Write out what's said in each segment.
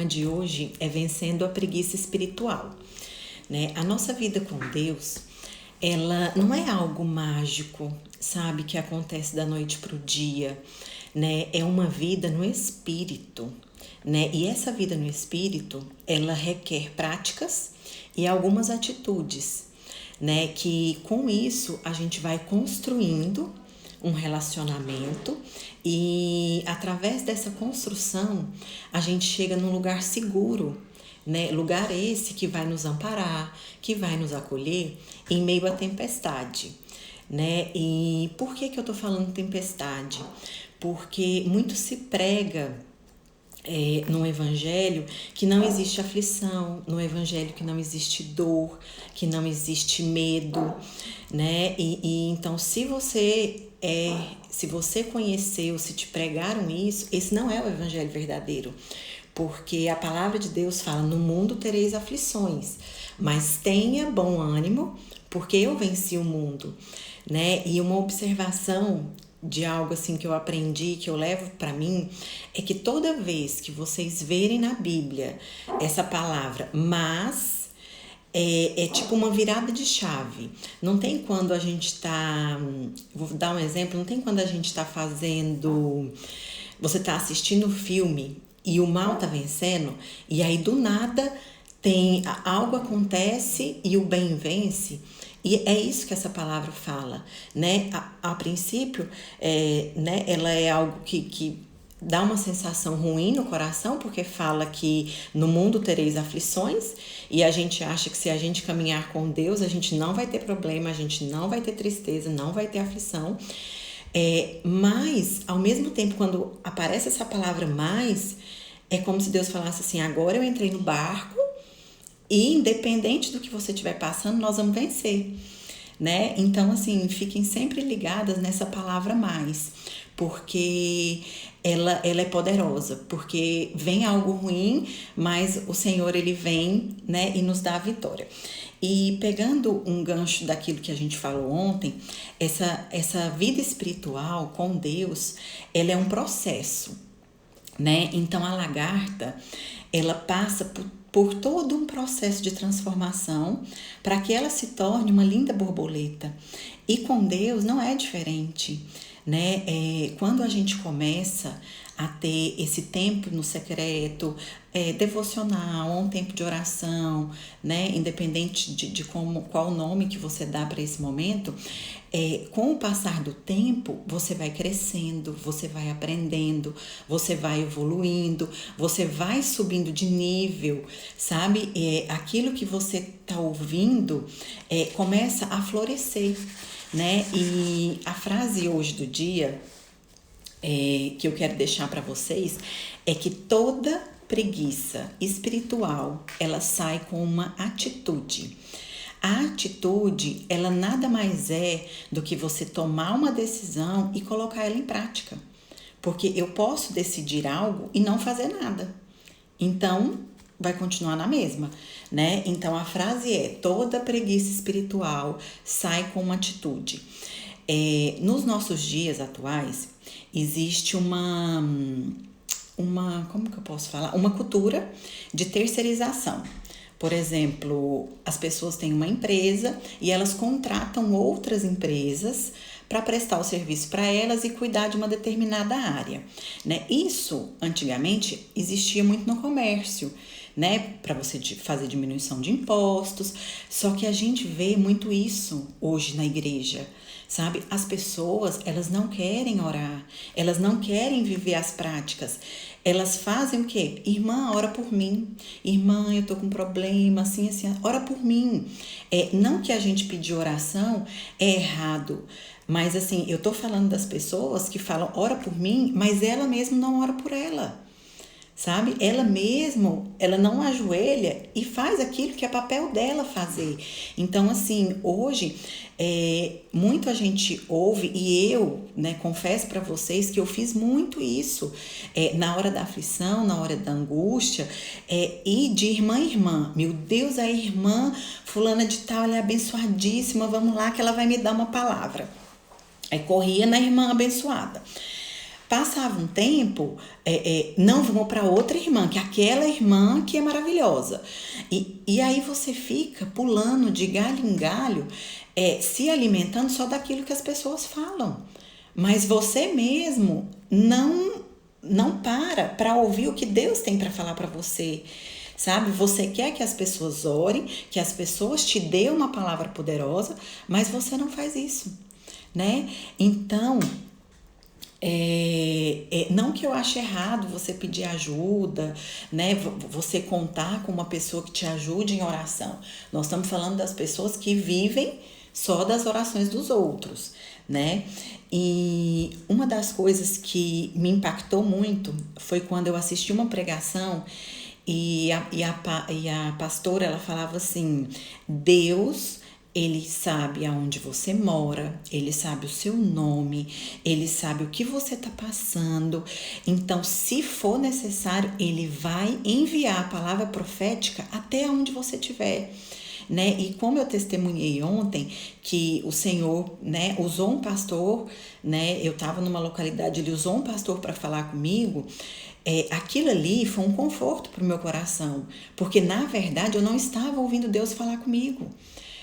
De hoje é vencendo a preguiça espiritual, né? A nossa vida com Deus, ela não é algo mágico, sabe, que acontece da noite para o dia, né? É uma vida no espírito, né? E essa vida no espírito, ela requer práticas e algumas atitudes, né? Que com isso a gente vai construindo um relacionamento e através dessa construção a gente chega num lugar seguro, né? Lugar esse que vai nos amparar, que vai nos acolher em meio à tempestade, né? E por que eu tô falando tempestade? Porque muito se prega no evangelho que não existe aflição, no evangelho que não existe dor, que não existe medo, né? E então se você conheceu, se te pregaram isso, esse não é o evangelho verdadeiro. Porque a palavra de Deus fala: no mundo tereis aflições, mas tenha bom ânimo, porque eu venci o mundo, né? E uma observação de algo assim que eu aprendi, que eu levo para mim, é que toda vez que vocês verem na Bíblia essa palavra, mas é tipo uma virada de chave. Não tem quando a gente tá, vou dar um exemplo, não tem quando a gente tá fazendo, você tá assistindo o filme e o mal tá vencendo, e aí do nada tem algo acontece e o bem vence. E é isso que essa palavra fala, né? A princípio, né, ela é algo que dá uma sensação ruim no coração, porque fala que no mundo tereis aflições, e a gente acha que se a gente caminhar com Deus, a gente não vai ter problema, a gente não vai ter tristeza, não vai ter aflição. Mas, ao mesmo tempo, quando aparece essa palavra mais, é como se Deus falasse assim: agora eu entrei no barco, e independente do que você estiver passando, nós vamos vencer, né? Então, assim, fiquem sempre ligadas nessa palavra mais, porque ela é poderosa, porque vem algo ruim, mas o Senhor, ele vem, né, e nos dá a vitória. E pegando um gancho daquilo que a gente falou ontem, essa vida espiritual com Deus, ela é um processo, né? Então a lagarta, ela passa por todo um processo de transformação para que ela se torne uma linda borboleta. E com Deus não é diferente, né? Quando a gente começa a ter esse tempo no secreto, devocional, um tempo de oração, né? Independente de qual o nome que você dá para esse momento, com o passar do tempo, você vai crescendo, você vai aprendendo, você vai evoluindo, você vai subindo de nível, sabe? Aquilo que você está ouvindo começa a florescer, né? E a frase hoje do dia que eu quero deixar para vocês é que toda preguiça espiritual, ela sai com uma atitude. A atitude, ela nada mais é do que você tomar uma decisão e colocar ela em prática. Porque eu posso decidir algo e não fazer nada. Então, vai continuar na mesma, né? Então, a frase é: toda preguiça espiritual sai com uma atitude. Nos nossos dias atuais, existe como que eu posso falar? Uma cultura de terceirização. Por exemplo, as pessoas têm uma empresa e elas contratam outras empresas para prestar o serviço para elas e cuidar de uma determinada área, né? Isso, antigamente, existia muito no comércio, né? Para você fazer diminuição de impostos. Só que a gente vê muito isso hoje na igreja, sabe? As pessoas, elas não querem orar, elas não querem viver as práticas. Elas fazem o quê? Irmã, ora por mim. Irmã, eu tô com problema, assim, ora por mim. Não que a gente pedir oração é errado, mas assim, eu tô falando das pessoas que falam ora por mim, mas ela mesma não ora por ela. Sabe? Ela não ajoelha e faz aquilo que é papel dela fazer. Então, assim, hoje, muito a gente ouve, e eu, né, confesso para vocês que eu fiz muito isso, na hora da aflição, na hora da angústia, e de irmã em irmã. Meu Deus, a irmã fulana de tal, ela é abençoadíssima, vamos lá que ela vai me dar uma palavra. Aí corria na irmã abençoada. Passava um tempo, não, vamos para outra irmã, que é aquela irmã que é maravilhosa. E aí você fica pulando de galho em galho, se alimentando só daquilo que as pessoas falam. Mas você mesmo não para ouvir o que Deus tem para falar para você. Sabe? Você quer que as pessoas orem, que as pessoas te dêem uma palavra poderosa, mas você não faz isso, né? Então, não que eu ache errado você pedir ajuda, né? Você contar com uma pessoa que te ajude em oração. Nós estamos falando das pessoas que vivem só das orações dos outros, né? E uma das coisas que me impactou muito foi quando eu assisti uma pregação e a pastora, ela falava assim: Deus, ele sabe aonde você mora, ele sabe o seu nome, ele sabe o que você está passando. Então, se for necessário, ele vai enviar a palavra profética até onde você estiver. Né? E como eu testemunhei ontem que o Senhor, né, usou um pastor, né? Eu estava numa localidade, ele usou um pastor para falar comigo. Aquilo ali foi um conforto para o meu coração, porque na verdade eu não estava ouvindo Deus falar comigo.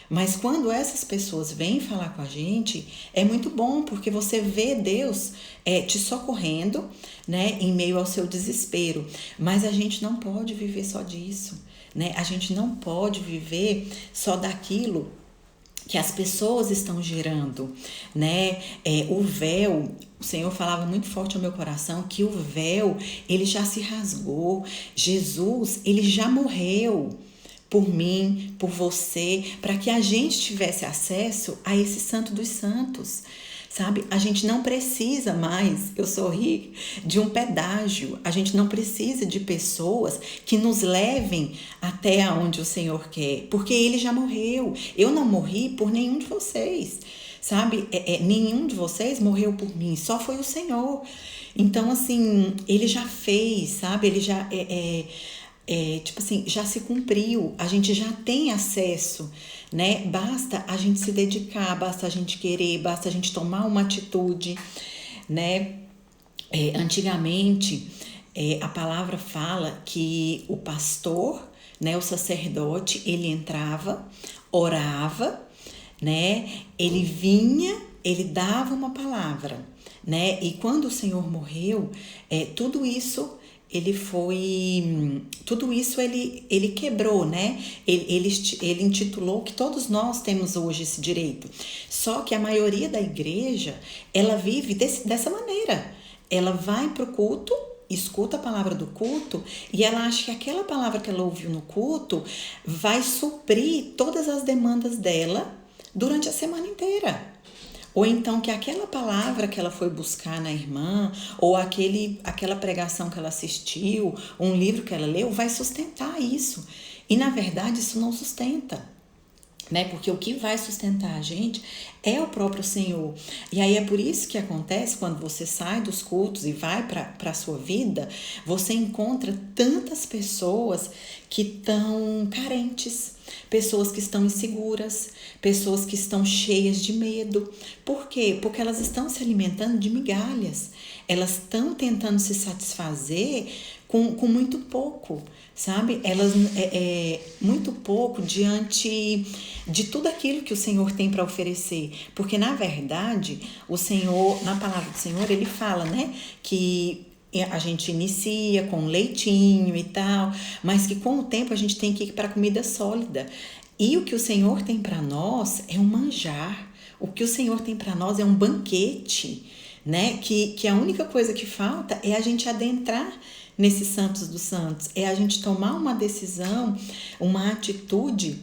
Mas quando essas pessoas vêm falar com a gente, é muito bom, porque você vê Deus te socorrendo, né, em meio ao seu desespero. Mas a gente não pode viver só disso, né? A gente não pode viver só daquilo que as pessoas estão gerando, né? O véu, o Senhor falava muito forte ao meu coração que o véu, ele já se rasgou. Jesus, ele já morreu por mim, por você, para que a gente tivesse acesso a esse Santo dos Santos. Sabe? A gente não precisa mais, eu sorri, de um pedágio. A gente não precisa de pessoas que nos levem até aonde o Senhor quer, porque Ele já morreu. Eu não morri por nenhum de vocês, sabe? Nenhum de vocês morreu por mim, só foi o Senhor. Então, assim, Ele já fez, sabe? Ele já tipo assim, já se cumpriu, a gente já tem acesso, né? Basta a gente se dedicar, basta a gente querer, basta a gente tomar uma atitude, né? Antigamente, a palavra fala que o pastor, né, o sacerdote, ele entrava, orava, né? Ele vinha, ele dava uma palavra, né? E quando o Senhor morreu, tudo isso ele quebrou, né? Ele intitulou que todos nós temos hoje esse direito. Só que a maioria da igreja, ela vive dessa maneira. Ela vai para o culto, escuta a palavra do culto e ela acha que aquela palavra que ela ouviu no culto vai suprir todas as demandas dela durante a semana inteira. Ou então que aquela palavra que ela foi buscar na irmã, ou aquela pregação que ela assistiu, um livro que ela leu, vai sustentar isso. E na verdade isso não sustenta, né? Porque o que vai sustentar a gente é o próprio Senhor. E aí é por isso que acontece quando você sai dos cultos e vai para a sua vida, você encontra tantas pessoas que estão carentes, pessoas que estão inseguras, pessoas que estão cheias de medo. Por quê? Porque elas estão se alimentando de migalhas. Elas estão tentando se satisfazer com muito pouco, sabe? Elas muito pouco diante de tudo aquilo que o Senhor tem para oferecer. Porque, na verdade, o Senhor, na palavra do Senhor, ele fala, né, que a gente inicia com leitinho e tal, mas que com o tempo a gente tem que ir para comida sólida. E o que o Senhor tem para nós é um manjar. O que o Senhor tem para nós é um banquete, né? Que a única coisa que falta é a gente adentrar nesses santos dos santos, é a gente tomar uma decisão, uma atitude,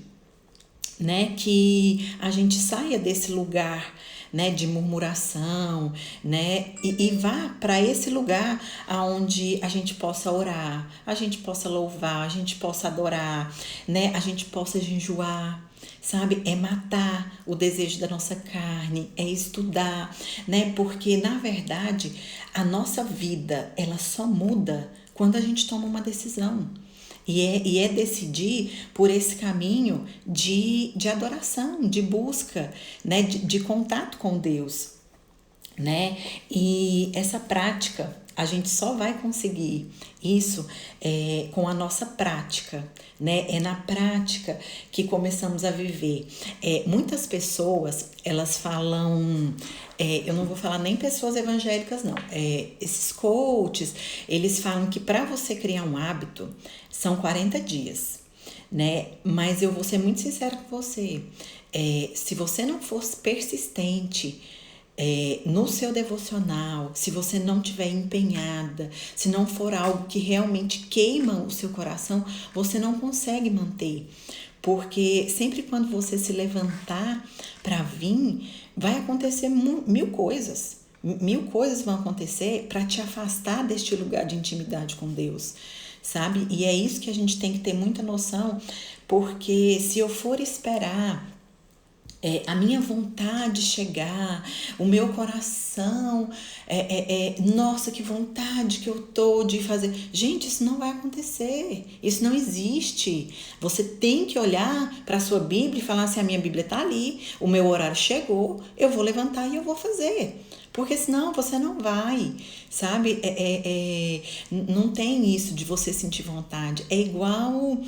né? Que a gente saia desse lugar, né, de murmuração, né, e vá para esse lugar onde a gente possa orar, a gente possa louvar, a gente possa adorar, né, a gente possa jejuar, sabe? É matar o desejo da nossa carne, é estudar, né? Porque, na verdade, a nossa vida, ela só muda quando a gente toma uma decisão. E é decidir por esse caminho de adoração, de busca, né? De contato com Deus. né? E essa prática, a gente só vai conseguir isso com a nossa prática, né? É na prática que começamos a viver. Muitas pessoas, elas falam, eu não vou falar nem pessoas evangélicas, não. Esses coaches, eles falam que para você criar um hábito, são 40 dias, né? Mas eu vou ser muito sincera com você. Se você não for persistente no seu devocional, se você não tiver empenhada, se não for algo que realmente queima o seu coração, você não consegue manter. Porque sempre quando você se levantar para vir, vai acontecer mil coisas. Mil coisas vão acontecer para te afastar deste lugar de intimidade com Deus, sabe? E é isso que a gente tem que ter muita noção, porque se eu for esperar a minha vontade chegar, o meu coração, nossa, que vontade que eu tô de fazer. Gente, isso não vai acontecer, isso não existe. Você tem que olhar para a sua Bíblia e falar assim, a minha Bíblia tá ali, o meu horário chegou, eu vou levantar e eu vou fazer. Porque senão você não vai, sabe? Não tem isso de você sentir vontade. É igual,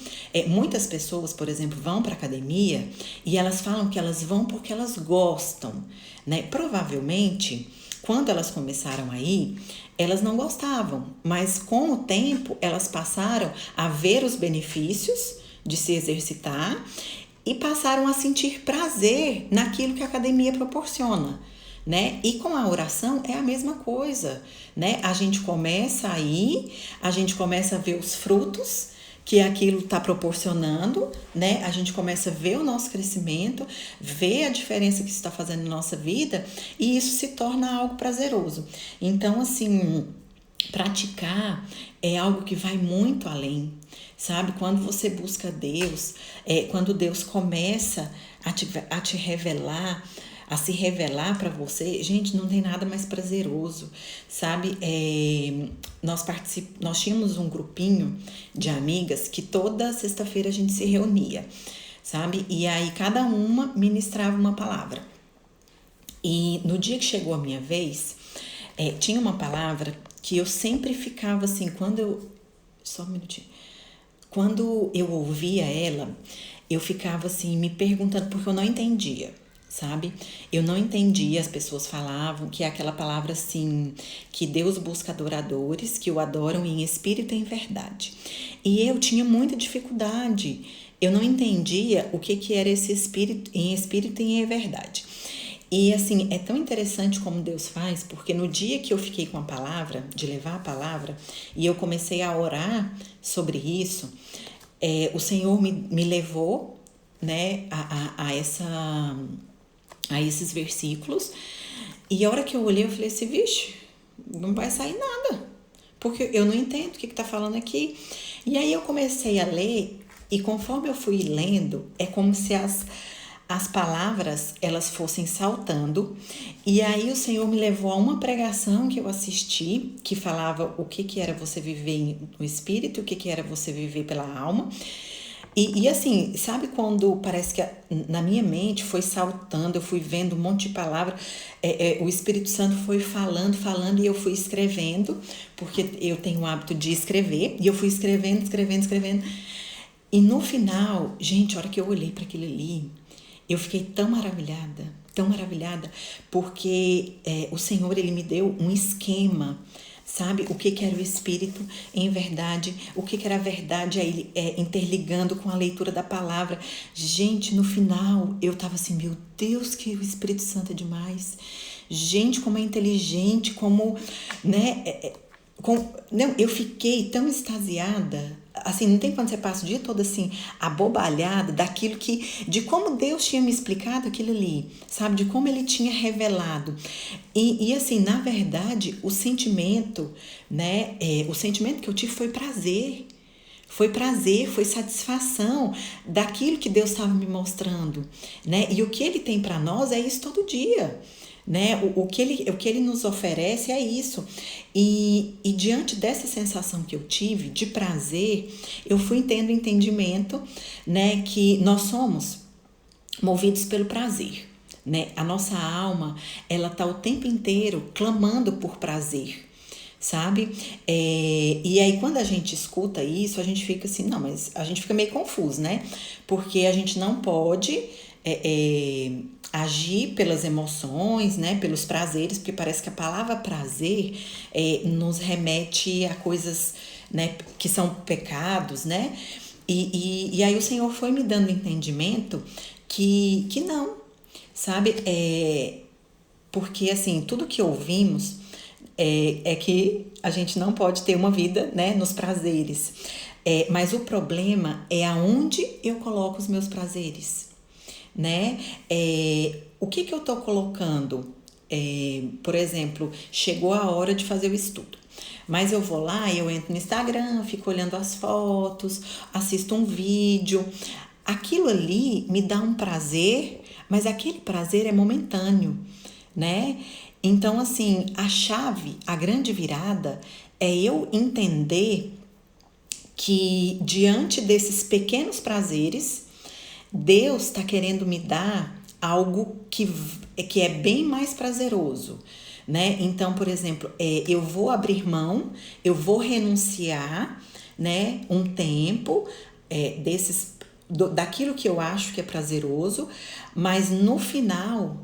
muitas pessoas, por exemplo, vão para academia e elas falam que elas vão porque elas gostam, né? Provavelmente, quando elas começaram a ir, elas não gostavam, mas com o tempo elas passaram a ver os benefícios de se exercitar e passaram a sentir prazer naquilo que a academia proporciona, né? E com a oração é a mesma coisa, né? A gente começa a ir, a gente começa a ver os frutos que aquilo está proporcionando, né? A gente começa a ver o nosso crescimento, ver a diferença que isso está fazendo na nossa vida e isso se torna algo prazeroso. Então, assim, praticar é algo que vai muito além, sabe? Quando você busca Deus, quando Deus começa a te revelar, a se revelar para você, gente, não tem nada mais prazeroso, sabe? Nós tínhamos um grupinho de amigas que toda sexta-feira a gente se reunia, sabe? E aí cada uma ministrava uma palavra. E no dia que chegou a minha vez, tinha uma palavra que eu sempre ficava assim, só um minutinho. Quando eu ouvia ela, eu ficava assim, me perguntando, porque eu não entendia, sabe? Eu não entendia, as pessoas falavam que é aquela palavra assim, que Deus busca adoradores, que o adoram em espírito e em verdade. E eu tinha muita dificuldade, eu não entendia o que era esse espírito e em verdade. E assim, é tão interessante como Deus faz, porque no dia que eu fiquei com a palavra, de levar a palavra, e eu comecei a orar sobre isso, o Senhor me levou, né, a esses versículos, e a hora que eu olhei, eu falei assim, vixe, não vai sair nada, porque eu não entendo o que está falando aqui. E aí eu comecei a ler, e conforme eu fui lendo, é como se as palavras, elas fossem saltando, e aí o Senhor me levou a uma pregação que eu assisti, que falava o que era você viver no Espírito, o que era você viver pela alma. E assim, sabe quando parece que na minha mente foi saltando, eu fui vendo um monte de palavras, o Espírito Santo foi falando, e eu fui escrevendo, porque eu tenho o hábito de escrever, e eu fui escrevendo. E no final, gente, a hora que eu olhei para aquilo ali, eu fiquei tão maravilhada, porque o Senhor, Ele me deu um esquema, sabe? O que era o Espírito em verdade, o que era a verdade, aí interligando com a leitura da palavra. Gente, no final, eu tava assim, meu Deus, que o Espírito Santo é demais. Gente, como é inteligente, como, né? Não, eu fiquei tão extasiada, assim, não tem quando você passa o dia todo assim, abobalhada de como Deus tinha me explicado aquilo ali, sabe, de como Ele tinha revelado, e assim, na verdade, o sentimento, né, o sentimento que eu tive foi prazer, foi satisfação daquilo que Deus estava me mostrando, né, e o que Ele tem para nós é isso todo dia, né? O que ele nos oferece é isso. E diante dessa sensação que eu tive de prazer, eu fui tendo entendimento, né, que nós somos movidos pelo prazer, né? A nossa alma, ela tá o tempo inteiro clamando por prazer, sabe? E aí quando a gente escuta isso, a gente fica assim, não, mas a gente fica meio confuso, né? Porque a gente não pode agir pelas emoções, né? Pelos prazeres, porque parece que a palavra prazer nos remete a coisas, né? Que são pecados, né? E aí o Senhor foi me dando entendimento que não, sabe? Porque assim, tudo que ouvimos é que a gente não pode ter uma vida, né, nos prazeres. Mas o problema é aonde eu coloco os meus prazeres, né? O que eu tô colocando? Por exemplo, chegou a hora de fazer o estudo. Mas eu vou lá, eu entro no Instagram, fico olhando as fotos, assisto um vídeo. Aquilo ali me dá um prazer, mas aquele prazer é momentâneo, né? Então, assim, a chave, a grande virada é eu entender que diante desses pequenos prazeres, Deus está querendo me dar algo que é bem mais prazeroso, né? Então, por exemplo, eu vou abrir mão, eu vou renunciar, né, um tempo daquilo que eu acho que é prazeroso, mas no final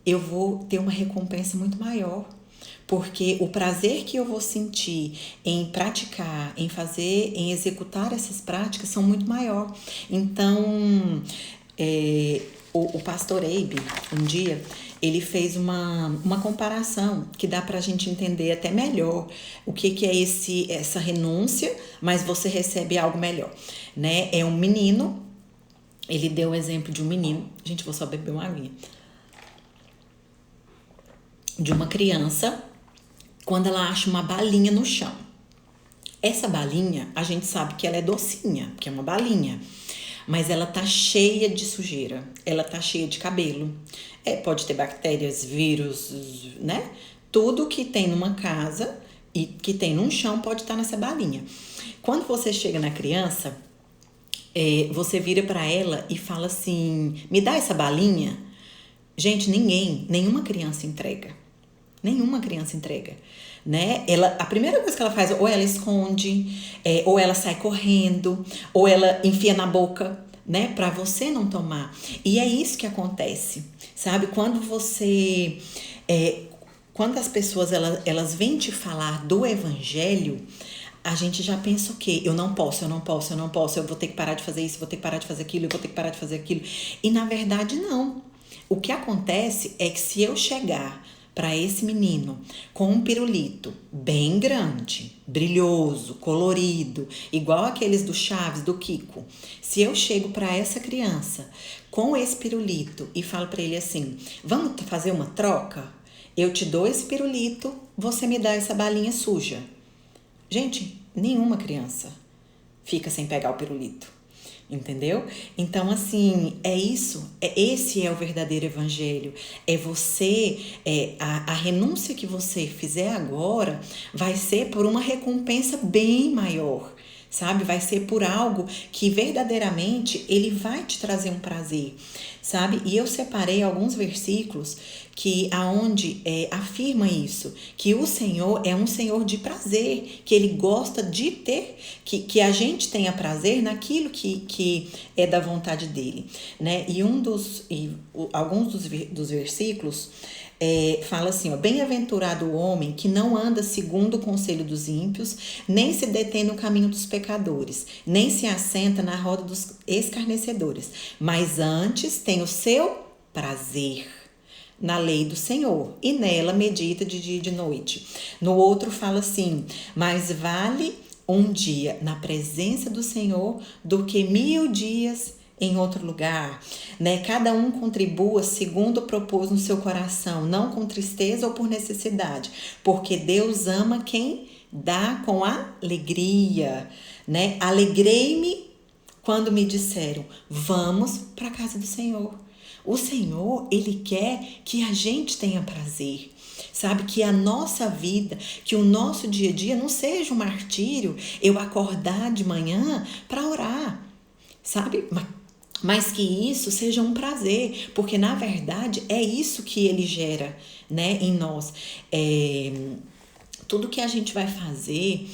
eu vou ter uma recompensa muito maior. Porque o prazer que eu vou sentir em praticar, em fazer, em executar essas práticas são muito maior. Então, o pastor Abe, um dia, ele fez uma comparação que dá para a gente entender até melhor o que é essa renúncia, mas você recebe algo melhor, né? É um menino, ele deu o exemplo de um menino, gente, vou só beber uma aguinha, de uma criança, quando ela acha uma balinha no chão. Essa balinha, a gente sabe que ela é docinha, porque é uma balinha, mas ela tá cheia de sujeira, ela tá cheia de cabelo. Pode ter bactérias, vírus, né? Tudo que tem numa casa e que tem num chão pode estar nessa balinha. Quando você chega na criança, você vira para ela e fala assim, me dá essa balinha. Gente, nenhuma criança entrega. Nenhuma criança entrega, né? A primeira coisa que ela faz, ou ela esconde, ou ela sai correndo, ou ela enfia na boca, né? Pra você não tomar. E é isso que acontece, sabe? Quando as pessoas elas vêm te falar do evangelho, a gente já pensa o quê? Eu não posso, eu vou ter que parar de fazer isso, vou ter que parar de fazer aquilo, eu vou ter que parar de fazer aquilo. E na verdade, não. O que acontece é que se eu chegar para esse menino com um pirulito bem grande, brilhoso, colorido, igual aqueles do Chaves, do Kiko, se eu chego para essa criança com esse pirulito e falo para ele assim, vamos fazer uma troca? Eu te dou esse pirulito, você me dá essa balinha suja. Gente, nenhuma criança fica sem pegar o pirulito. Entendeu? Então, assim, esse é o verdadeiro evangelho. A renúncia que você fizer agora vai ser por uma recompensa bem maior, sabe? Vai ser por algo que verdadeiramente ele vai te trazer um prazer, sabe? E eu separei alguns versículos aonde afirma isso, que o Senhor é um Senhor de prazer, que Ele gosta de ter, que a gente tenha prazer naquilo que é da vontade dEle, né? Alguns dos versículos fala assim, ó, bem-aventurado o homem que não anda segundo o conselho dos ímpios, nem se detém no caminho dos pecadores, nem se assenta na roda dos escarnecedores, mas antes tem o seu prazer na lei do Senhor, e nela medita de dia e de noite. No outro fala assim, mas vale um dia na presença do Senhor do que 1000 dias em outro lugar, né? Cada um contribua segundo propôs no seu coração, não com tristeza ou por necessidade, porque Deus ama quem dá com alegria, né? Alegrei-me quando me disseram, vamos para a casa do Senhor. O Senhor, Ele quer que a gente tenha prazer, sabe? Que a nossa vida, que o nosso dia a dia não seja um martírio, eu acordar de manhã para orar, sabe? mas que isso seja um prazer, porque na verdade é isso que ele gera, né, em nós. Tudo que a gente vai fazer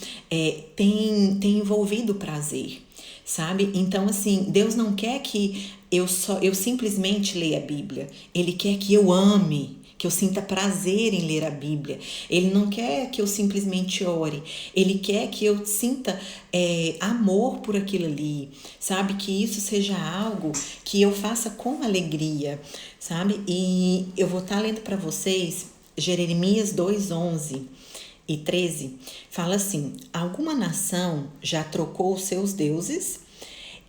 tem envolvido prazer, sabe? Então, assim, Deus não quer que eu simplesmente leia a Bíblia. Ele quer que eu ame, que eu sinta prazer em ler a Bíblia. Ele não quer que eu simplesmente ore. Ele quer que eu sinta amor por aquilo ali, sabe? Que isso seja algo que eu faça com alegria, sabe? E eu vou estar lendo para vocês Jeremias 2:11 e 13, fala assim: alguma nação já trocou os seus deuses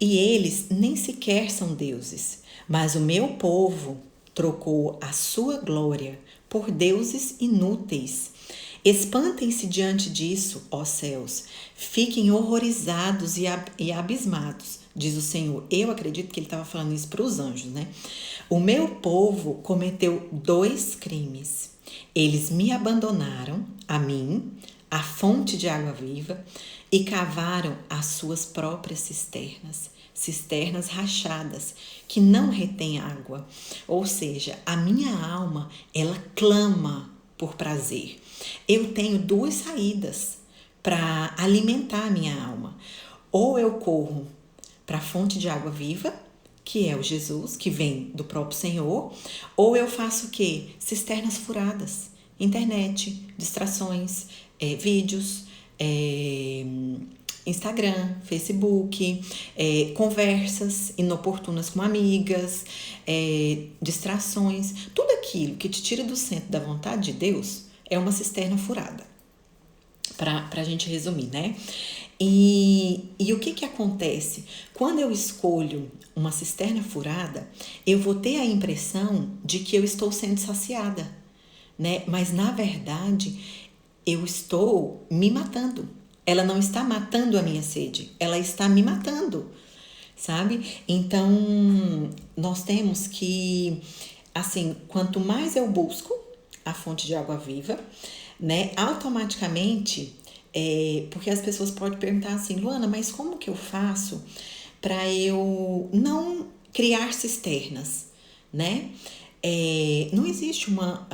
e eles nem sequer são deuses, mas o meu povo trocou a sua glória por deuses inúteis. Espantem-se diante disso, ó céus, fiquem horrorizados e abismados, diz o Senhor. Eu acredito que ele estava falando isso para os anjos, né? O meu povo cometeu 2 crimes. Eles me abandonaram, a mim, a fonte de água viva, e cavaram as suas próprias cisternas rachadas, que não retêm água. Ou seja, a minha alma, ela clama por prazer. Eu tenho 2 saídas para alimentar a minha alma. Ou eu corro para a fonte de água viva, que é o Jesus, que vem do próprio Senhor, ou eu faço o quê? Cisternas furadas, internet, distrações, vídeos, Instagram, Facebook, conversas inoportunas com amigas, distrações, tudo aquilo que te tira do centro da vontade de Deus é uma cisterna furada, para a gente resumir, né? E o que acontece? Quando eu escolho uma cisterna furada, eu vou ter a impressão de que eu estou sendo saciada, né? Mas na verdade, eu estou me matando. Ela não está matando a minha sede, ela está me matando, sabe? Então, nós temos que, assim, quanto mais eu busco a fonte de água viva, né, automaticamente, porque as pessoas podem perguntar assim: Luana, mas como que eu faço para eu não criar cisternas, né? Não existe uma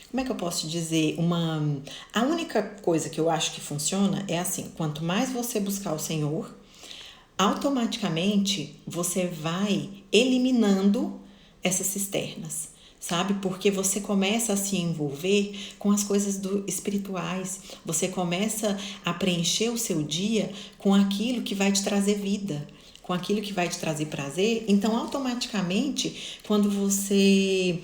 como é que eu posso dizer? A única coisa que eu acho que funciona é assim: quanto mais você buscar o Senhor, automaticamente você vai eliminando essas cisternas, sabe? Porque você começa a se envolver com as coisas espirituais, você começa a preencher o seu dia com aquilo que vai te trazer vida, com aquilo que vai te trazer prazer. Então, automaticamente, quando você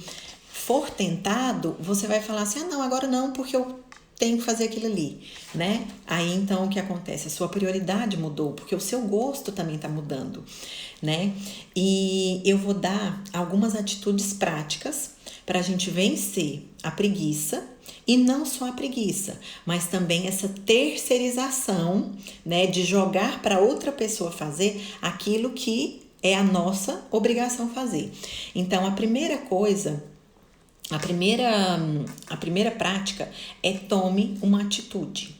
for tentado, você vai falar assim: ah, não, agora não, porque eu tenho que fazer aquilo ali, né? Aí então o que acontece? A sua prioridade mudou, porque o seu gosto também tá mudando, né? E eu vou dar algumas atitudes práticas para a gente vencer a preguiça, e não só a preguiça, mas também essa terceirização, né, de jogar para outra pessoa fazer aquilo que é a nossa obrigação fazer. Então, a primeira coisa, a primeira prática é: tome uma atitude.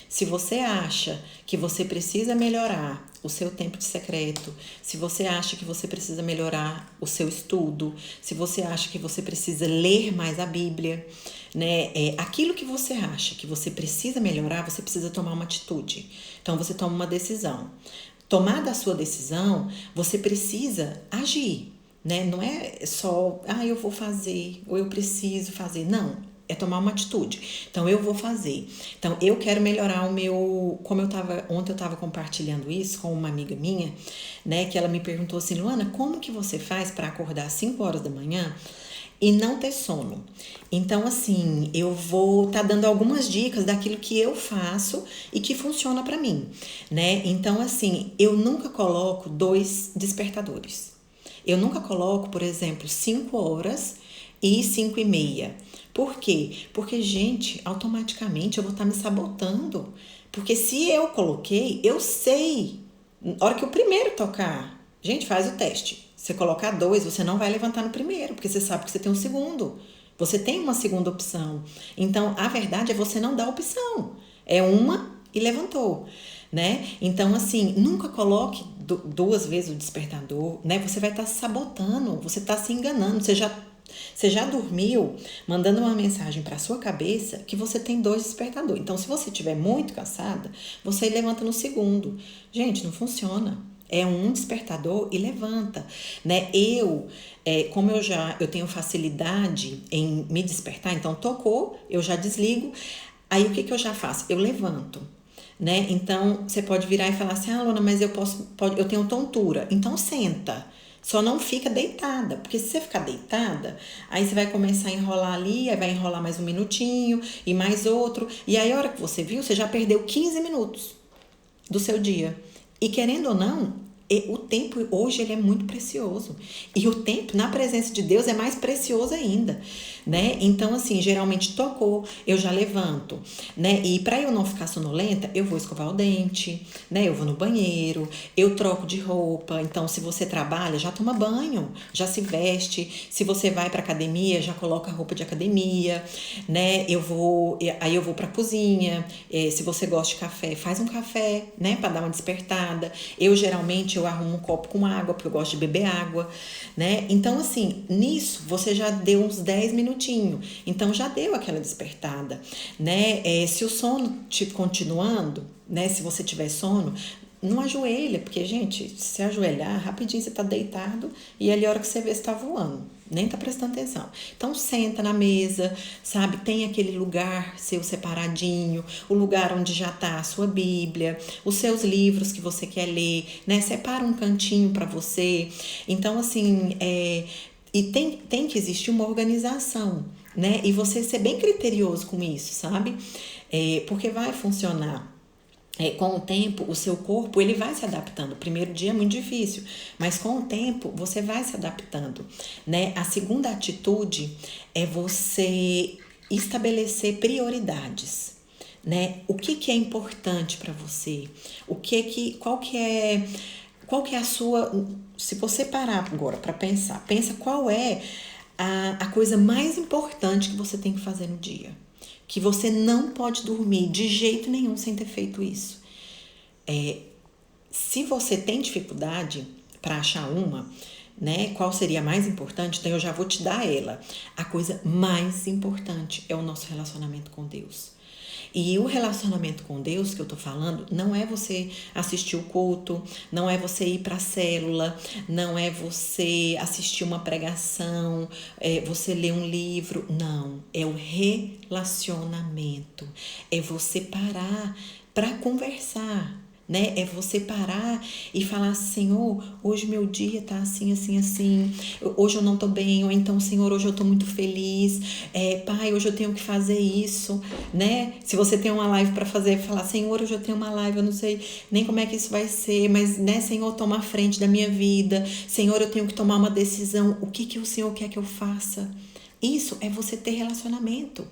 Se você acha que você precisa melhorar o seu tempo de secreto, se você acha que você precisa melhorar o seu estudo, se você acha que você precisa ler mais a Bíblia, né? Aquilo que você acha que você precisa melhorar, você precisa tomar uma atitude. Então, você toma uma decisão. Tomada a sua decisão, você precisa agir, né? Não é só, eu vou fazer, ou eu preciso fazer. Não, é tomar uma atitude. Então, eu vou fazer. Então, eu quero melhorar o meu... Ontem eu estava compartilhando isso com uma amiga minha, né? Que ela me perguntou assim: Luana, como que você faz para acordar às 5 horas da manhã e não ter sono? Então, assim, eu vou estar dando algumas dicas daquilo que eu faço e que funciona para mim, né? Então, assim, eu nunca coloco 2 despertadores. Eu nunca coloco, por exemplo, 5 horas e 5:30. Por quê? Porque, gente, automaticamente eu vou estar me sabotando. Porque se eu coloquei, eu sei. Na hora que o primeiro tocar, gente, faz o teste. Você colocar 2, você não vai levantar no primeiro, porque você sabe que você tem um segundo. Você tem uma segunda opção. Então, a verdade é você não dar opção. É uma e levantou, né? Então, assim, nunca coloque 2 vezes o despertador, né? Você vai estar se sabotando, você está se enganando, você já dormiu mandando uma mensagem para sua cabeça que você tem 2 despertadores. Então, se você estiver muito cansada, você levanta no segundo. Gente, não funciona. É um despertador e levanta, né? Como eu tenho facilidade em me despertar, então tocou, eu já desligo. Aí o que eu já faço? Eu levanto, né? Então você pode virar e falar assim: "Ah, Luana, mas eu tenho tontura". Então senta. Só não fica deitada, porque se você ficar deitada, aí você vai começar a enrolar ali, aí vai enrolar mais um minutinho e mais outro, e aí a hora que você viu, você já perdeu 15 minutos do seu dia. E querendo ou não, o tempo hoje ele é muito precioso. E o tempo na presença de Deus é mais precioso ainda, né? Então, assim, geralmente tocou, eu já levanto, né? E para eu não ficar sonolenta, eu vou escovar o dente, né? Eu vou no banheiro, eu troco de roupa. Então, se você trabalha, já toma banho, já se veste. Se você vai para academia, já coloca a roupa de academia, né? Aí eu vou para cozinha. Se você gosta de café, faz um café, né? Para dar uma despertada. Geralmente eu arrumo um copo com água, porque eu gosto de beber água, né? Então, assim, nisso você já deu uns 10 minutinhos. Então, já deu aquela despertada, né? Se o sono continuando, né? Se você tiver sono, não ajoelha, porque, gente, se ajoelhar, rapidinho você tá deitado e ali a hora que você vê, você tá voando. Nem tá prestando atenção. Então, senta na mesa, sabe? Tem aquele lugar seu separadinho, o lugar onde já tá a sua Bíblia, os seus livros que você quer ler, né? Separa um cantinho para você. Então, assim, e tem que existir uma organização, né? E você ser bem criterioso com isso, sabe? Porque vai funcionar. Com o tempo, o seu corpo ele vai se adaptando. O primeiro dia é muito difícil, mas com o tempo você vai se adaptando, né? A segunda atitude é você estabelecer prioridades, né? O que é importante para você? Qual que é a sua... Se você parar agora para pensar, pensa qual é a coisa mais importante que você tem que fazer no dia. Que você não pode dormir de jeito nenhum sem ter feito isso. Se você tem dificuldade para achar uma, né, qual seria a mais importante, então eu já vou te dar ela. A coisa mais importante é o nosso relacionamento com Deus. E o relacionamento com Deus que eu tô falando não é você assistir o culto, não é você ir para a célula, não é você assistir uma pregação, você ler um livro, não. É o relacionamento, é você parar para conversar, né? É você parar e falar: Senhor, hoje meu dia tá assim, assim, assim, hoje eu não tô bem, ou então, Senhor, hoje eu tô muito feliz, Pai, hoje eu tenho que fazer isso, né? Se você tem uma live para fazer, falar: Senhor, hoje eu tenho uma live, eu não sei nem como é que isso vai ser, mas, né, Senhor, toma a frente da minha vida, Senhor, eu tenho que tomar uma decisão, o que o Senhor quer que eu faça? Isso é você ter relacionamento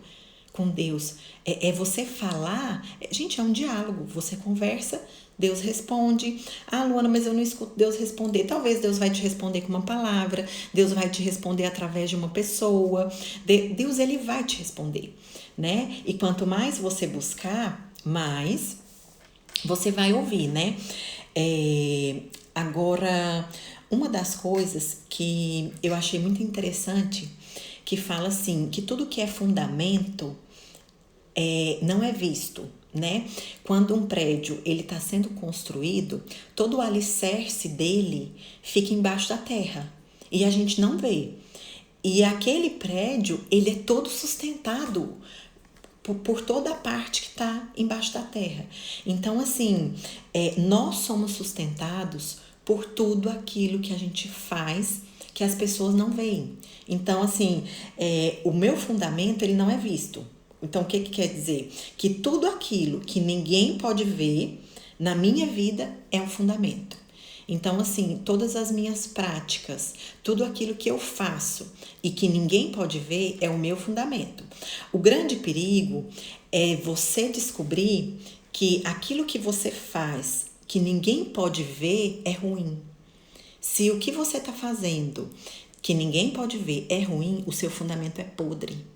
com Deus, é você falar, gente, é um diálogo, você conversa, Deus responde. Ah, Luana, mas eu não escuto Deus responder. Talvez Deus vai te responder com uma palavra, Deus vai te responder através de uma pessoa, Deus ele vai te responder, né? E quanto mais você buscar, mais você vai ouvir, né? Agora, uma das coisas que eu achei muito interessante, que fala assim, que tudo que é fundamento não é visto, né? Quando um prédio ele está sendo construído, todo o alicerce dele fica embaixo da terra e a gente não vê. E aquele prédio ele é todo sustentado por toda a parte que está embaixo da terra. Então, assim, nós somos sustentados por tudo aquilo que a gente faz que as pessoas não veem. Então, assim, o meu fundamento ele não é visto. Então, o que quer dizer? Que tudo aquilo que ninguém pode ver na minha vida é um fundamento. Então, assim, todas as minhas práticas, tudo aquilo que eu faço e que ninguém pode ver é o meu fundamento. O grande perigo é você descobrir que aquilo que você faz, que ninguém pode ver, é ruim. Se o que você está fazendo, que ninguém pode ver, é ruim, o seu fundamento é podre.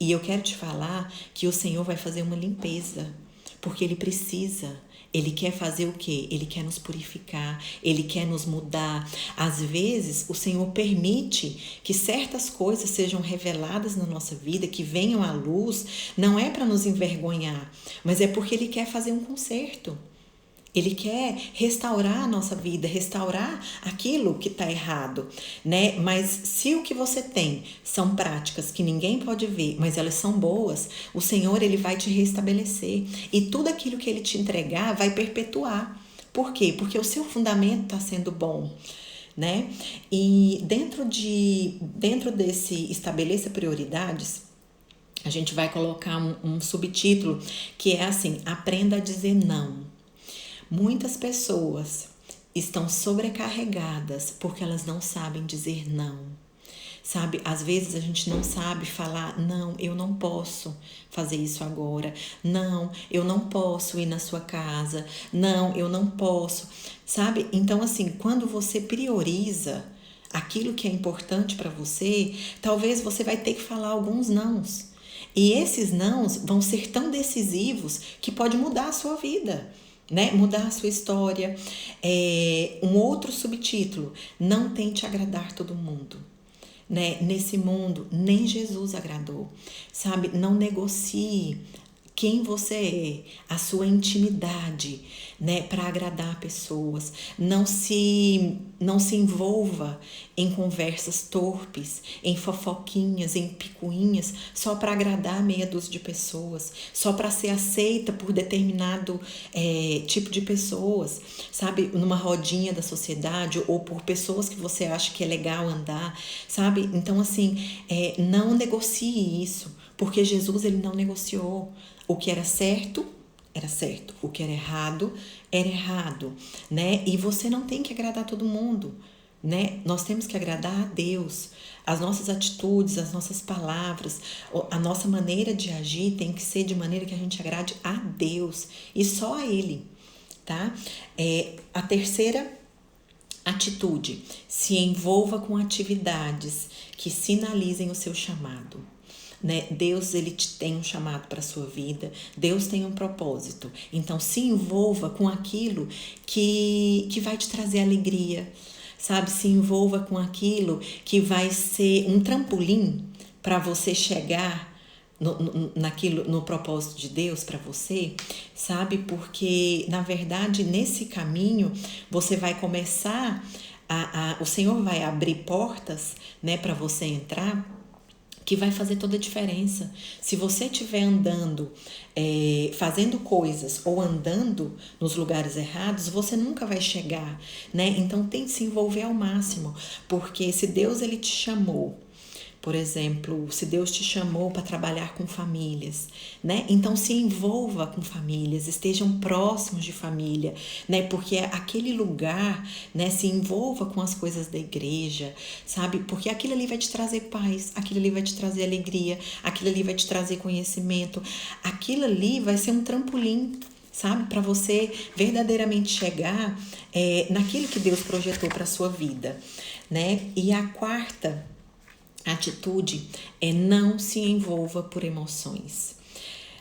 E eu quero te falar que o Senhor vai fazer uma limpeza, porque Ele precisa. Ele quer fazer o quê? Ele quer nos purificar, Ele quer nos mudar. Às vezes, o Senhor permite que certas coisas sejam reveladas na nossa vida, que venham à luz, não é para nos envergonhar, mas é porque Ele quer fazer um conserto. Ele quer restaurar a nossa vida, restaurar aquilo que está errado, né? Mas se o que você tem são práticas que ninguém pode ver, mas elas são boas, o Senhor, Ele vai te restabelecer. E tudo aquilo que Ele te entregar vai perpetuar. Por quê? Porque o seu fundamento está sendo bom, né? E dentro desse estabeleça prioridades, a gente vai colocar um subtítulo que é assim: aprenda a dizer não. Muitas pessoas estão sobrecarregadas porque elas não sabem dizer não. Sabe, às vezes a gente não sabe falar: não, eu não posso fazer isso agora. Não, eu não posso ir na sua casa. Não, eu não posso. Sabe? Então, assim, quando você prioriza aquilo que é importante para você, talvez você vai ter que falar alguns nãos. E esses nãos vão ser tão decisivos que pode mudar a sua vida, né? Mudar a sua história. Um outro subtítulo: não tente agradar todo mundo, né? Nesse mundo, nem Jesus agradou, sabe? Não negocie quem você é, a sua intimidade, né, para agradar pessoas. Não se envolva em conversas torpes, em fofoquinhas, em picuinhas, só para agradar meia dúzia de pessoas, só para ser aceita por determinado tipo de pessoas, sabe, numa rodinha da sociedade, ou por pessoas que você acha que é legal andar, sabe? Então, assim, não negocie isso, porque Jesus, Ele não negociou. O que era certo, o que era errado, né? E você não tem que agradar todo mundo, né? Nós temos que agradar a Deus. As nossas atitudes, as nossas palavras, a nossa maneira de agir tem que ser de maneira que a gente agrade a Deus e só a Ele, tá? A terceira atitude: se envolva com atividades que sinalizem o seu chamado. Né? Deus, Ele tem um chamado para a sua vida, Deus tem um propósito. Então, se envolva com aquilo que vai te trazer alegria, sabe? Se envolva com aquilo que vai ser um trampolim para você chegar no propósito de Deus para você, sabe? Porque, na verdade, nesse caminho, você vai começar o Senhor vai abrir portas, né, para você entrar, que vai fazer toda a diferença. Se você estiver andando, fazendo coisas ou andando nos lugares errados, você nunca vai chegar, né? Então, tente se envolver ao máximo, porque se Deus, Ele te chamou, por exemplo, se Deus te chamou para trabalhar com famílias, né? Então se envolva com famílias, estejam próximos de família, né? Porque aquele lugar, né? Se envolva com as coisas da igreja, sabe? Porque aquilo ali vai te trazer paz, aquilo ali vai te trazer alegria, aquilo ali vai te trazer conhecimento, aquilo ali vai ser um trampolim, sabe? Para você verdadeiramente chegar naquilo que Deus projetou para a sua vida, né? E a quarta atitude é: não se envolva por emoções,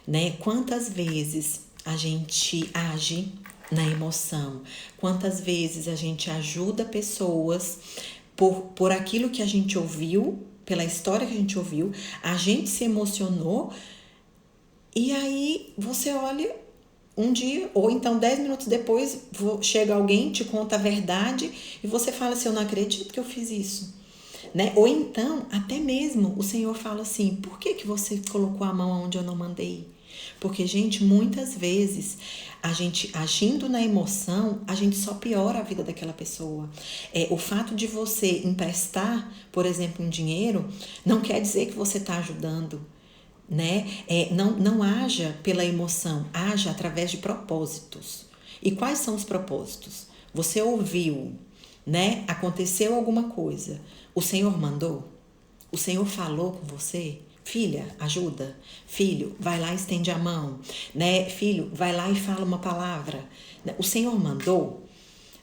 né? Quantas vezes a gente age na emoção? Quantas vezes a gente ajuda pessoas por aquilo que a gente ouviu, pela história que a gente ouviu, a gente se emocionou e aí você olha um dia, ou então 10 minutos depois, chega alguém, te conta a verdade e você fala assim: eu não acredito que eu fiz isso. Né? Ou então, até mesmo, o Senhor fala assim: por que você colocou a mão onde eu não mandei? Porque, gente, muitas vezes, a gente agindo na emoção, a gente só piora a vida daquela pessoa. O fato de você emprestar, por exemplo, um dinheiro, não quer dizer que você está ajudando, né? Não haja pela emoção, haja através de propósitos. E quais são os propósitos? Você ouviu, né? Aconteceu alguma coisa, o Senhor mandou? O Senhor falou com você? Filha, ajuda. Filho, vai lá e estende a mão, né? Filho, vai lá e fala uma palavra. O Senhor mandou?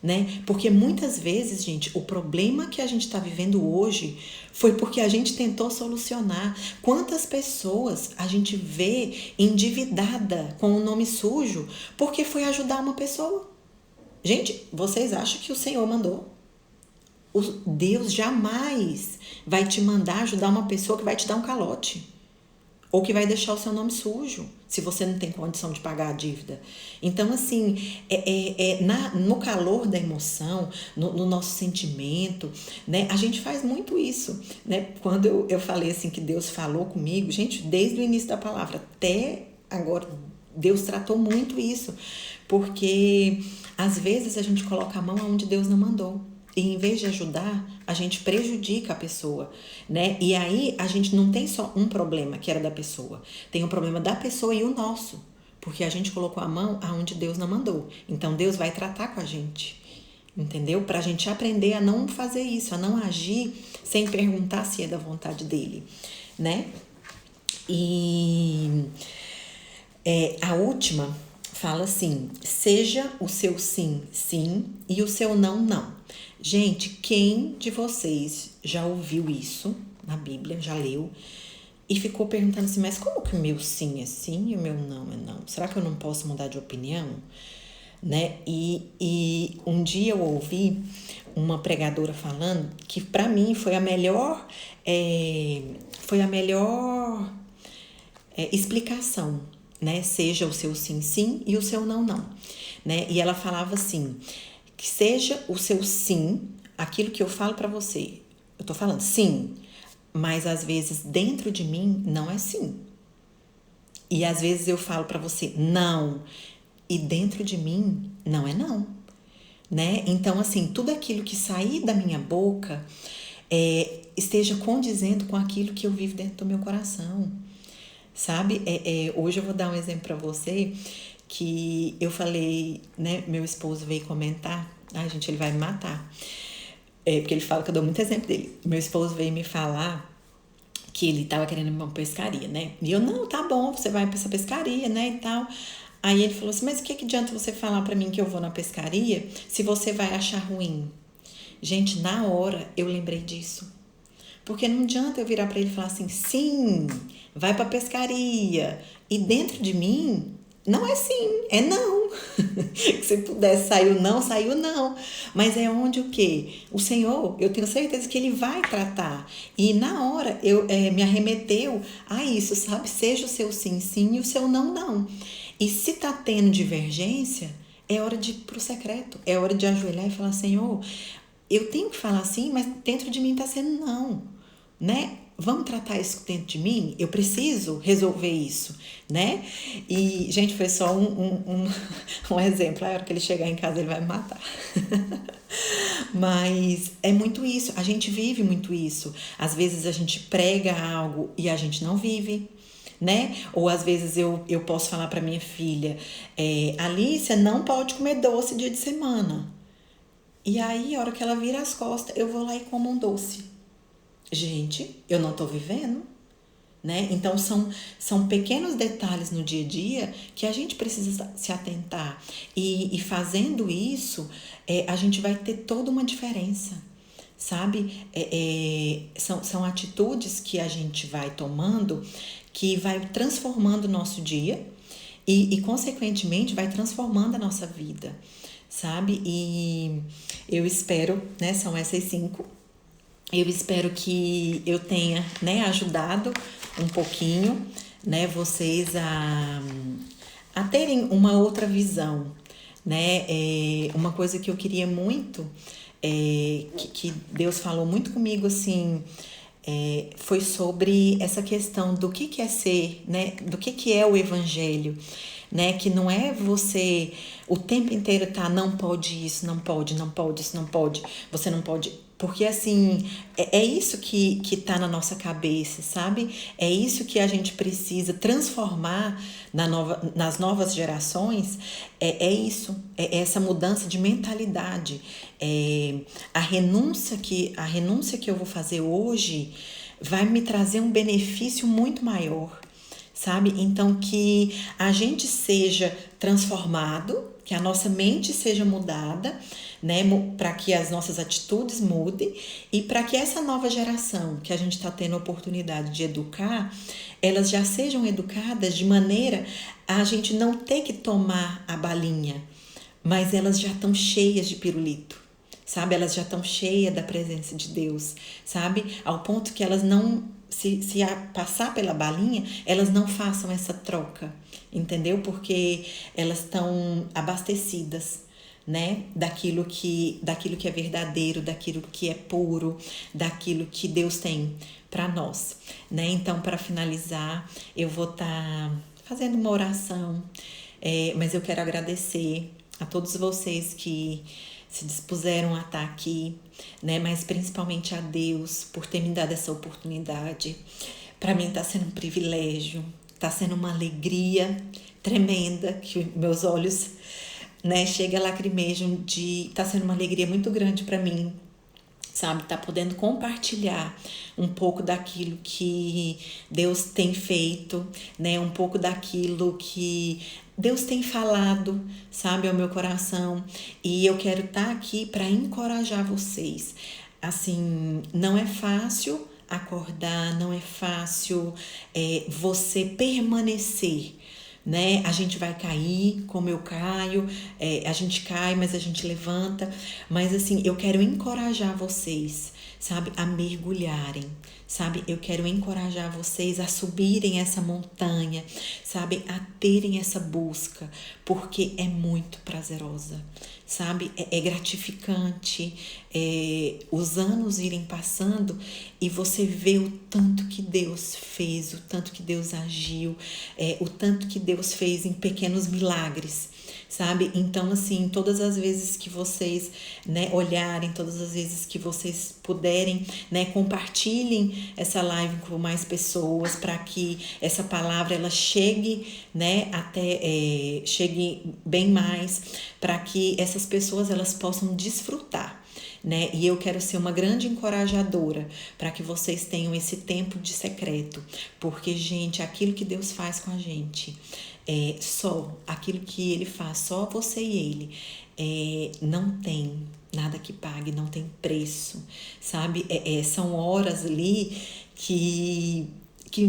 né? Porque muitas vezes, gente, o problema que a gente está vivendo hoje foi porque a gente tentou solucionar. Quantas pessoas a gente vê endividada com o nome sujo porque foi ajudar uma pessoa? Gente, vocês acham que o Senhor mandou? Deus jamais vai te mandar ajudar uma pessoa que vai te dar um calote ou que vai deixar o seu nome sujo se você não tem condição de pagar a dívida. Então, assim, no calor da emoção, no nosso sentimento, né? A gente faz muito isso, né? Quando eu falei assim que Deus falou comigo, gente, desde o início da palavra até agora, Deus tratou muito isso, porque às vezes a gente coloca a mão onde Deus não mandou. E em vez de ajudar, a gente prejudica a pessoa, né? E aí a gente não tem só um problema que era da pessoa, tem o problema da pessoa e o nosso, porque a gente colocou a mão aonde Deus não mandou. Então Deus vai tratar com a gente, entendeu? Pra gente aprender a não fazer isso, a não agir sem perguntar se é da vontade dele, né? E a última fala assim: seja o seu sim, sim e o seu não, não. Gente, quem de vocês já ouviu isso na Bíblia, já leu, e ficou perguntando assim, mas como que o meu sim é sim e o meu não é não? Será que eu não posso mudar de opinião? Né? E um dia eu ouvi uma pregadora falando que para mim foi a melhor explicação, né? Seja o seu sim, sim e o seu não, não, né? E ela falava assim, que seja o seu sim, aquilo que eu falo para você. Eu tô falando sim, mas às vezes dentro de mim não é sim. E às vezes eu falo para você não, e dentro de mim não é não, né? Então, assim, tudo aquilo que sair da minha boca esteja condizendo com aquilo que eu vivo dentro do meu coração, sabe? Hoje eu vou dar um exemplo para você que eu falei, né? Meu esposo veio comentar. Ai, gente, ele vai me matar. Porque ele fala que eu dou muito exemplo dele. Meu esposo veio me falar que ele tava querendo ir pra uma pescaria, né? E eu, não, tá bom, você vai pra essa pescaria, né? E tal. Aí ele falou assim, mas o que adianta você falar pra mim que eu vou na pescaria se você vai achar ruim? Gente, na hora eu lembrei disso. Porque não adianta eu virar pra ele e falar assim, sim, vai pra pescaria. E dentro de mim, não é sim, é não. Se pudesse sair o não, saiu o não. Mas é onde o quê? O Senhor, eu tenho certeza que Ele vai tratar. E na hora, me arremeteu a isso, sabe? Seja o seu sim, sim e o seu não, não. E se tá tendo divergência, é hora de ir pro secreto. É hora de ajoelhar e falar, Senhor, eu tenho que falar sim, mas dentro de mim tá sendo não, né? Vamos tratar isso dentro de mim? Eu preciso resolver isso, né? E, gente, foi só um exemplo. A hora que ele chegar em casa, ele vai me matar. Mas é muito isso. A gente vive muito isso. Às vezes a gente prega algo e a gente não vive, né? Ou às vezes eu posso falar para minha filha, Alicia, não pode comer doce dia de semana. E aí, a hora que ela vira as costas, eu vou lá e como um doce. Gente, eu não tô vivendo, né? Então, são pequenos detalhes no dia a dia que a gente precisa se atentar. E fazendo isso, a gente vai ter toda uma diferença, sabe? São atitudes que a gente vai tomando que vai transformando o nosso dia e, consequentemente, vai transformando a nossa vida, sabe? E eu espero, né? São essas 5. Eu espero que eu tenha, né, ajudado um pouquinho, né, vocês a terem uma outra visão, né? Uma coisa que eu queria muito, que Deus falou muito comigo, assim, foi sobre essa questão do que é ser, né? Do que é o evangelho, né? Que não é você o tempo inteiro não pode isso, não pode, não pode, isso não pode, você não pode. Porque, assim, é isso que tá na nossa cabeça, sabe? É isso que a gente precisa transformar nas novas gerações. É isso, é essa mudança de mentalidade. A renúncia que eu vou fazer hoje vai me trazer um benefício muito maior, sabe? Então, que a gente seja transformado, que a nossa mente seja mudada, né, para que as nossas atitudes mudem e para que essa nova geração que a gente está tendo a oportunidade de educar, elas já sejam educadas de maneira a gente não ter que tomar a balinha, mas elas já estão cheias de pirulito, sabe? Elas já estão cheias da presença de Deus, sabe? Ao ponto que elas não, se passar pela balinha, elas não façam essa troca, entendeu? Porque elas estão abastecidas, né? Daquilo que é verdadeiro, daquilo que é puro, daquilo que Deus tem para nós, né? Então, para finalizar, eu vou estar fazendo uma oração, mas eu quero agradecer a todos vocês que se dispuseram a estar aqui, né? Mas principalmente a Deus por ter me dado essa oportunidade. Para mim está sendo um privilégio, está sendo uma alegria tremenda que meus olhos, né, chega a lacrimejam tá sendo uma alegria muito grande para mim, sabe? Tá podendo compartilhar um pouco daquilo que Deus tem feito, né? Um pouco daquilo que Deus tem falado, sabe, ao meu coração. E eu quero estar aqui para encorajar vocês. Assim, não é fácil acordar, não é fácil você permanecer, né? A gente vai cair, como eu caio, a gente cai, mas a gente levanta. Mas assim, eu quero encorajar vocês, sabe, a mergulharem, sabe? Eu quero encorajar vocês a subirem essa montanha, sabe? A terem essa busca, porque é muito prazerosa, sabe? É gratificante, os anos irem passando e você vê o tanto que Deus fez, o tanto que Deus agiu, o tanto que Deus fez em pequenos milagres, sabe? Então, assim, todas as vezes que vocês, né, olharem, todas as vezes que vocês puderem, né, compartilhem essa live com mais pessoas para que essa palavra ela chegue, né, até chegue bem mais, para que essas pessoas elas possam desfrutar, né? E eu quero ser uma grande encorajadora para que vocês tenham esse tempo de secreto, porque, gente, aquilo que Deus faz com a gente, só aquilo que Ele faz, só você e Ele, não tem nada que pague, não tem preço, sabe? São horas ali que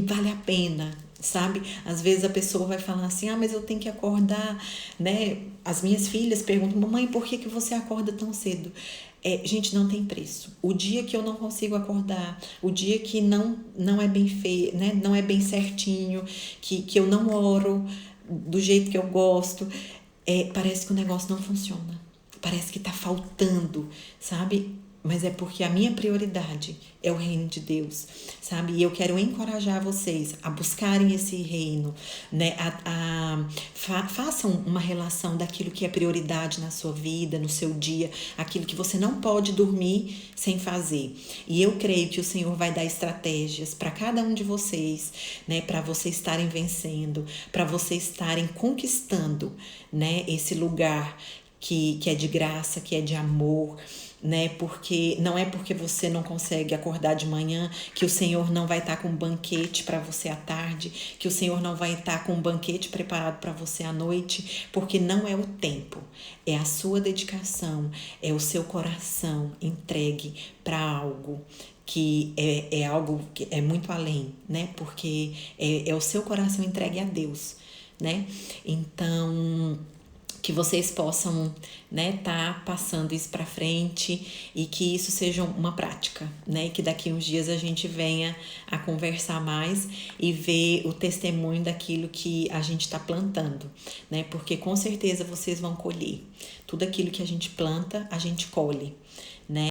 vale a pena, sabe? Às vezes a pessoa vai falar assim, mas eu tenho que acordar, né? As minhas filhas perguntam, mamãe, por que você acorda tão cedo? Gente, não tem preço. O dia que eu não consigo acordar, o dia que não é bem feito, né? Não é bem certinho, que eu não oro do jeito que eu gosto, parece que o negócio não funciona. Parece que tá faltando, sabe? Mas é porque a minha prioridade é o reino de Deus, sabe? E eu quero encorajar vocês a buscarem esse reino, né? Façam uma relação daquilo que é prioridade na sua vida, no seu dia, aquilo que você não pode dormir sem fazer. E eu creio que o Senhor vai dar estratégias para cada um de vocês, né? Para vocês estarem vencendo, para vocês estarem conquistando, né? Esse lugar que é de graça, que é de amor, né? Porque não é porque você não consegue acordar de manhã que o Senhor não vai estar com um banquete para você à tarde, que o Senhor não vai estar com um banquete preparado para você à noite, porque não é o tempo, é a sua dedicação, é o seu coração entregue para algo que é algo que é muito além, né? Porque é o seu coração entregue a Deus, né? Então, que vocês possam, né, tá passando isso para frente e que isso seja uma prática, né, e que daqui uns dias a gente venha a conversar mais e ver o testemunho daquilo que a gente está plantando, né, porque com certeza vocês vão colher tudo aquilo que a gente planta, a gente colhe,